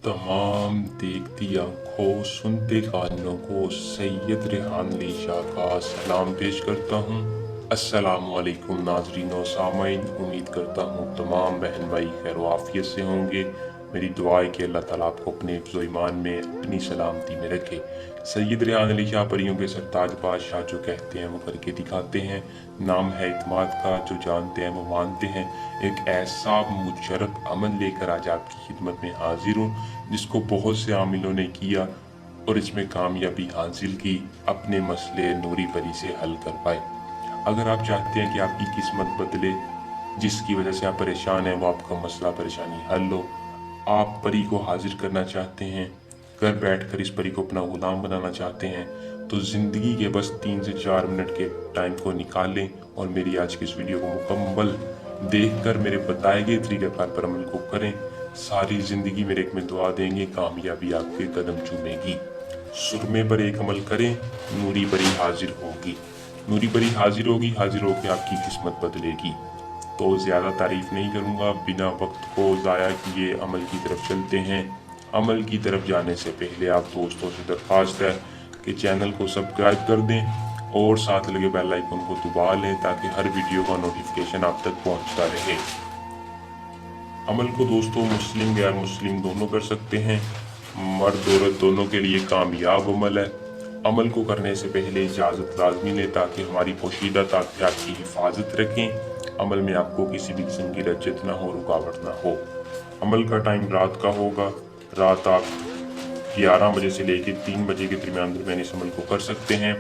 तमाम देखती आंखों सुनते कानों को सैयद रेहान अली शाह का सलाम पेश करता हूँ। अस्सलामुअलैकुम नाजरीन और सामाईन, उम्मीद करता हूँ तमाम बहन भाई खैर आफियत से होंगे। मेरी दुआ है कि अल्लाह ताला आपको अपने हिफ्ज़ ईमान में अपनी सलामती में रखे। सैयद रेहान अली शाह परियों के सरताज बादशाह जो कहते हैं वो करके दिखाते हैं। नाम है इत्माद का, जो जानते हैं वो मानते हैं। एक ऐसा मुशर्रफ अमल लेकर आज आपकी खिदमत में हाजिर हूँ जिसको बहुत से आमिलों ने किया और इसमें कामयाबी हासिल की, अपने मसले नूरी परी से हल कर पाए। अगर आप चाहते हैं कि आपकी किस्मत बदले, जिसकी वजह से आप परेशान हैं वो आपका मसला परेशानी हल हो, आप परी को हाजिर करना चाहते हैं, घर बैठकर इस परी को अपना गुलाम बनाना चाहते हैं, तो ज़िंदगी के बस 3 से 4 मिनट के टाइम को निकालें और मेरी आज की इस वीडियो को मुकम्मल देखकर मेरे बताए गए तरीक़ाकार पर अमल को करें। सारी ज़िंदगी मेरे एक में दुआ देंगे, कामयाबी आपके कदम चूमेगी। सुरमे पर एक अमल करें, नूरी परी हाजिर होगी। नूरी परी हाजिर होगी, हाजिर होकर आपकी किस्मत बदलेगी। तो ज़्यादा तारीफ नहीं करूँगा, बिना वक्त को ज़ाया किए अमल की तरफ चलते हैं। अमल की तरफ जाने से पहले आप दोस्तों से दरख्वास्त है कि चैनल को सब्सक्राइब कर दें और साथ लगे बेल आइकन को दबा लें ताकि हर वीडियो का नोटिफिकेशन आप तक पहुंचता रहे। अमल को दोस्तों मुस्लिम गैर मुस्लिम दोनों कर सकते हैं, मर्द औरत दोनों के लिए कामयाब अमल है। अमल को करने से पहले इजाज़त लाजमी लें ताकि हमारी पोशीदा ताक़त की हिफाजत रखें। अमल में आपको किसी भी किस्म की रज्जत ना हो, रुकावट ना हो। अमल का टाइम रात का होगा। रात आप 11 बजे से लेकर 3 बजे के दरमियान इस अमल को कर सकते हैं।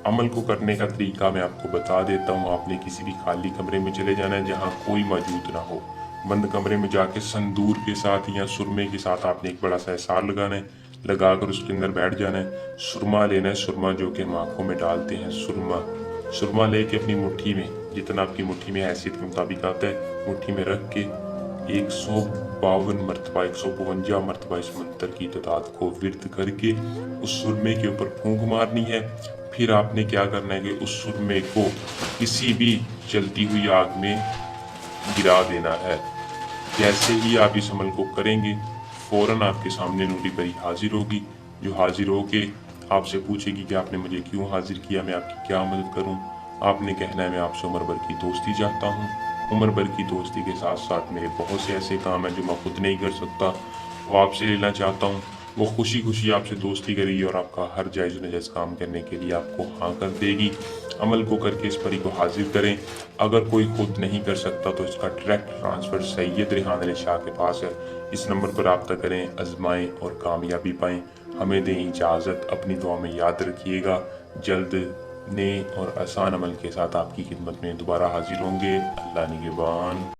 अमल को करने का तरीका मैं आपको बता देता हूँ। आपने किसी भी खाली कमरे में चले जाना है जहाँ कोई मौजूद ना हो। बंद कमरे में जाके संदूर के साथ या सुरमे के साथ आपने एक बड़ा सा हिसार लगाना है, लगाकर उसके अंदर बैठ जाना है। सुरमा लेना है, सुरमा जो कि हम आँखों में डालते हैं, सुरमा लेके अपनी मुट्ठी में, जितना आपकी मुट्ठी में हैसियत के मुताबिक आता है, मुट्ठी में रख के 152 मरतबा 152 मरतबा इस मंत्र की तादाद को विर्द करके उस सुरमे के ऊपर फूंक मारनी है। फिर आपने क्या करना है कि उस सुरमे को किसी भी चलती हुई आग में गिरा देना है। जैसे ही आप इस अमल को करेंगे फौरन आपके सामने नूरी परी हाजिर होगी, जो हाजिर होके आपसे पूछेगी कि आपने मुझे क्यों हाजिर किया, मैं आपकी क्या मदद करूं। आपने कहना है मैं आपसे उम्र भर की दोस्ती चाहता हूं। उम्र भर की दोस्ती के साथ साथ मेरे बहुत से ऐसे काम हैं जो मैं खुद नहीं कर सकता, वो आपसे लेना चाहता हूँ। वो खुशी खुशी आपसे दोस्ती करेगी और आपका हर जायज़ नजायज़ काम करने के लिए आपको हाँ कर देगी। अमल को करके इस परी को हाजिर करें। अगर कोई खुद नहीं कर सकता तो इसका डायरेक्ट ट्रांसफ़र सैयद रेहान अली शाह के पास है। इस नंबर पर रब्ता करें, आजमाएं और कामयाबी पाएं। हमें दें इजाज़त, अपनी दुआ में याद रखिएगा। जल्द नए और आसान अमल के साथ आपकी खिदमत में दोबारा हाजिर होंगे। अल्लाह निगहबान।